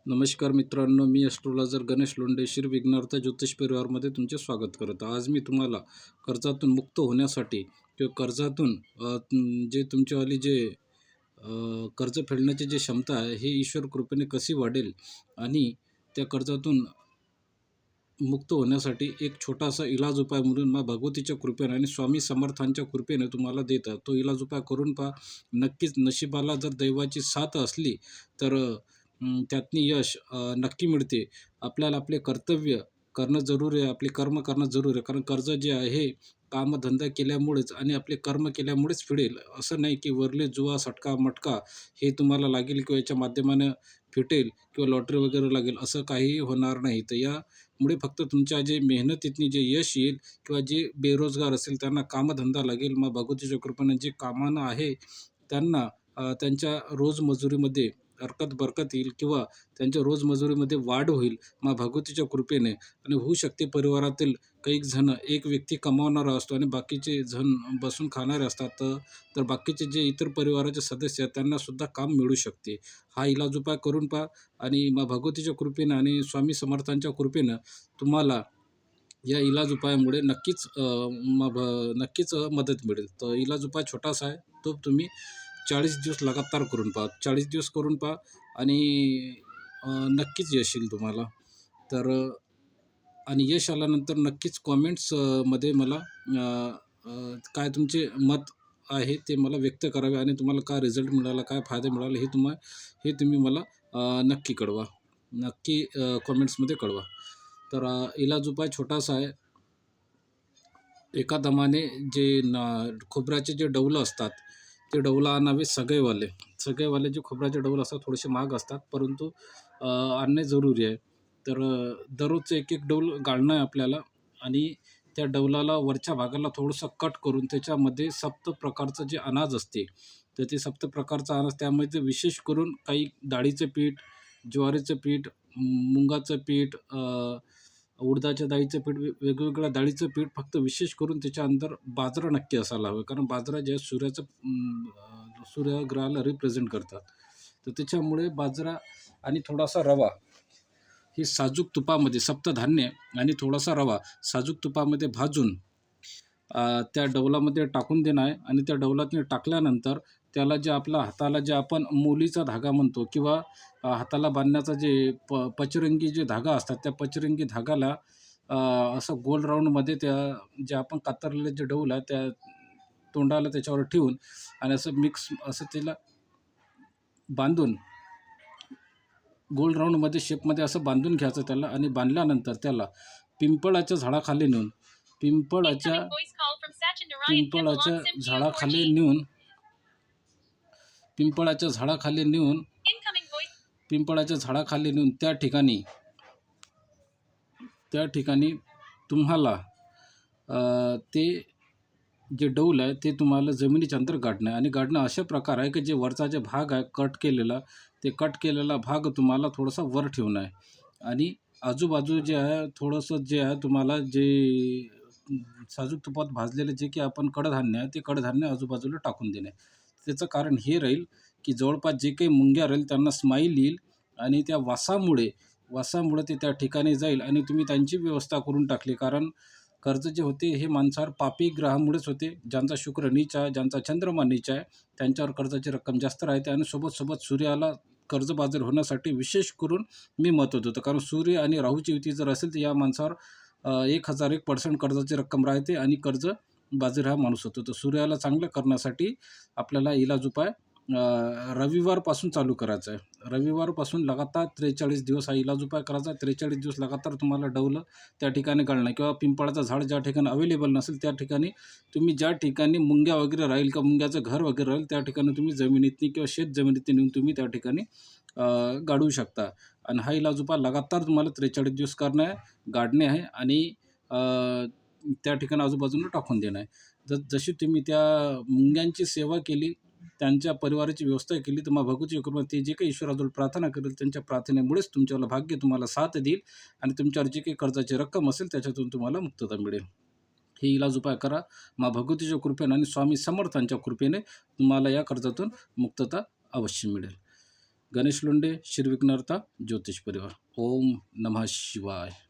नमस्कार मित्रांनो, मी ॲस्ट्रोलॉजर गणेश लोंढे विघ्नार्थ ज्योतिष परिवारमध्ये तुमचे स्वागत करतो. आज मी तुम्हाला कर्जातून मुक्त होण्यासाठी किंवा कर्जातून जे तुमच्यावाली कर्ज फेडण्याची जी क्षमता आहे, ही ईश्वर कृपेने कशी वाढेल आणि त्या कर्जातून मुक्त होण्यासाठी एक छोटासा इलाज उपाय म्हणून भगवतीच्या कृपेने आणि स्वामी समर्थांच्या कृपेने तुम्हाला देतात. तो इलाज उपाय करून पहा. नक्कीच नशिबाला जर दैवाची साथ असली तर त्यातनी यश नक्की मिळते. आपल्याला आपले कर्तव्य करणं जरूरी आहे. आपले कर्म करणं जरूरी आहे. कारण कर्ज जे आहे कामधंदा केल्यामुळेच आणि आपले कर्म केल्यामुळेच फिटेल. असं नाही की वरले जुवा, सटका, मटका हे तुम्हाला लागेल किंवा याच्या माध्यमानं फिटेल किंवा लॉटरी वगैरे लागेल, असं काहीही होणार नाही. तर यामुळे फक्त तुमच्या जे मेहनतीतनी जे यश येईल किंवा जे बेरोजगार असेल त्यांना कामधंदा लागेल. मग भगवतीच्या कृपेने जे कामानं आहे त्यांना त्यांच्या रोजमजुरीमध्ये बरकत येईल किंवा त्यांच्या रोजमजुरीमध्ये वाढ होईल भगवतीच्या कृपेने. आणि होऊ शकते परिवारातील काही जण, एक व्यक्ती कमावणारा असतो आणि बाकीचे जण बसून खाणारे असतात. तर बाकीचे जे इतर परिवाराचे सदस्य आहेत त्यांना सुद्धा काम मिळू शकते. हा इलाज उपाय करून पहा आणि भगवतीच्या कृपेनं आणि स्वामी समर्थांच्या कृपेनं तुम्हाला या इलाज उपायामुळे नक्कीच मदत मिळेल. तर इलाज उपाय छोटासा आहे. तो तुम्ही 40 दिवस लगातार करून पहा. 40 दिवस करून पहा आणि नक्कीच यश येईल तुम्हाला. तर आणि यश आल्यानंतर नक्कीच कॉमेंट्स मध्ये मला काय तुमचे मत आहे ते मला व्यक्त करावे आणि तुम्हाला काय रिझल्ट मिळाला, काय फायदा मिळाला हे तुम्ही मला नक्की कळवा. नक्की कॉमेंट्समध्ये कळवा. तर इलाज उपाय छोटासा आहे. एका दमाने खोबऱ्याचे जे डौलं असतात ते डौलं आणावे सगळेवाले. सगळेवाले जे खोबऱ्याचे डौलं असतात थोडेसे महाग असतात, परंतु आणणे जरुरी आहे. तर दररोजचं एक एक डौल गाळणं आहे आपल्याला आणि त्या डौलाला वरच्या भागाला थोडंसं कट करून त्याच्यामध्ये सप्त प्रकारचं जे अनाज असते, तर ते सप्त प्रकारचं अनाज त्यामध्ये विशेष करून काही डाळीचं पीठ, ज्वारीचं पीठ, मुगाचं पीठ, उडदाच्या डाळीचं पीठ, वेगवेगळ्या डाळीचं पीठ, फक्त विशेष करून त्याच्या अंदर बाजरा नक्की असायला हवं. कारण बाजरा जे सूर्यग्रहाला रिप्रेझेंट करतात. तर त्याच्यामुळे बाजरा आणि थोडासा रवा हे साजूक तुपामध्ये, सप्तधान्य आणि थोडासा रवा साजूक तुपामध्ये भाजून त्या डौलामध्ये टाकून देणं आहे. आणि त्या डौलात टाकल्यानंतर त्याला जे आपल्या हाताला जे आपण मोलीचा धागा म्हणतो किंवा हाताला बांधण्याचा जे पचरंगी जे धागा असतात, त्या पचरंगी धागाला असं गोल राऊंडमध्ये त्या जे आपण कातरलेले जे डौल आहे त्या तोंडाला त्याच्यावर ठेवून आणि असं मिक्स असं त्याला बांधून गोल राऊंडमध्ये शेपमध्ये असं बांधून घ्यायचं त्याला. आणि बांधल्यानंतर त्याला पिंपळाच्या झाडाखाली नेऊन पिंपळाच्या झाडाखाली नेऊन पिंपळाच्या झाडाखाली नेऊन त्या ठिकाणी तुम्हाला ते जे डौल आहे ते तुम्हाला जमिनीच्या अंतर गाडणं आहे. आणि गाडणं अशा प्रकार आहे की जे वरचा जे भाग आहे कट केलेला भाग तुम्हाला थोडासा वर ठेवणं आहे. आणि आजूबाजू जे आहे थोडंसं जे आहे तुम्हाला जे साजूक तुपात भाजलेले जे की आपण कडधान्य आहे ते कडधान्य आजूबाजूला टाकून देणे. त्याचं कारण हे राहील की जवळपास जे काही मुंग्या राहील त्यांना स्माईल येईल आणि त्या वासामुळे ते त्या ठिकाणी जाईल आणि तुम्ही त्यांची व्यवस्था करून टाकली. कारण कर्ज जे होते हे माणसावर पापी ग्रहामुळेच होते. ज्यांचा शुक्र नीच आहे, ज्यांचा चंद्रमा नीच आहे, त्यांच्यावर कर्जाची रक्कम जास्त राहते. आणि सोबत सूर्याला कर्जबाजारी होण्यासाठी विशेष करून मी मत होतं. कारण सूर्य आणि राहूची युती जर असेल तर या माणसावर 1001% कर्जाची रक्कम राहते आणि कर्जबाजारी हा माणूस होतो. तर सूर्याला चांगलं करण्यासाठी आपल्याला इलाज उपाय रविवारपासून चालू करायचा आहे. रविवारपासून लगातार 43 दिवस हा इलाज उपाय करायचा. 43 दिवस लगातार तुम्हाला डौलं त्या ठिकाणी घालणं किंवा पिंपळाचं झाड ज्या ठिकाणी अवेलेबल नसेल त्या ठिकाणी तुम्ही ज्या ठिकाणी मुंग्या वगैरे राहील किंवा मुंग्याचं घर वगैरे राहील त्या ठिकाणी तुम्ही जमिनीतनी किंवा शेत जमिनीतनी नेऊन तुम्ही त्या ठिकाणी गाडू शकता. आणि हा इलाज उपाय लगातार तुम्हाला 43 दिवस करणं आहे, गाडणे आहे आणि त्या ठिकाणी आजूबाजूला टाकून देणं आहे. जशी तुम्ही त्या मुंग्यांची सेवा केली, त्यांच्या परिवाराची व्यवस्था केली, तर भगवतीच्या कृपेने ते जे काही ईश्वराजवळ प्रार्थना करेल त्यांच्या प्रार्थनेमुळेच तुमच्याला भाग्य तुम्हाला साथ देईल आणि तुमच्यावर जी काही कर्जाची रक्कम असेल त्याच्यातून तुम्हाला मुक्तता मिळेल. हे इलाज उपाय करा. भगवतीच्या कृपेने आणि स्वामी समर्थांच्या कृपेने तुम्हाला या कर्जातून मुक्तता अवश्य मिळेल. गणेश लोंढे, श्री विघ्नहर्ता ज्योतिष परिवार. ओम नमः शिवाय.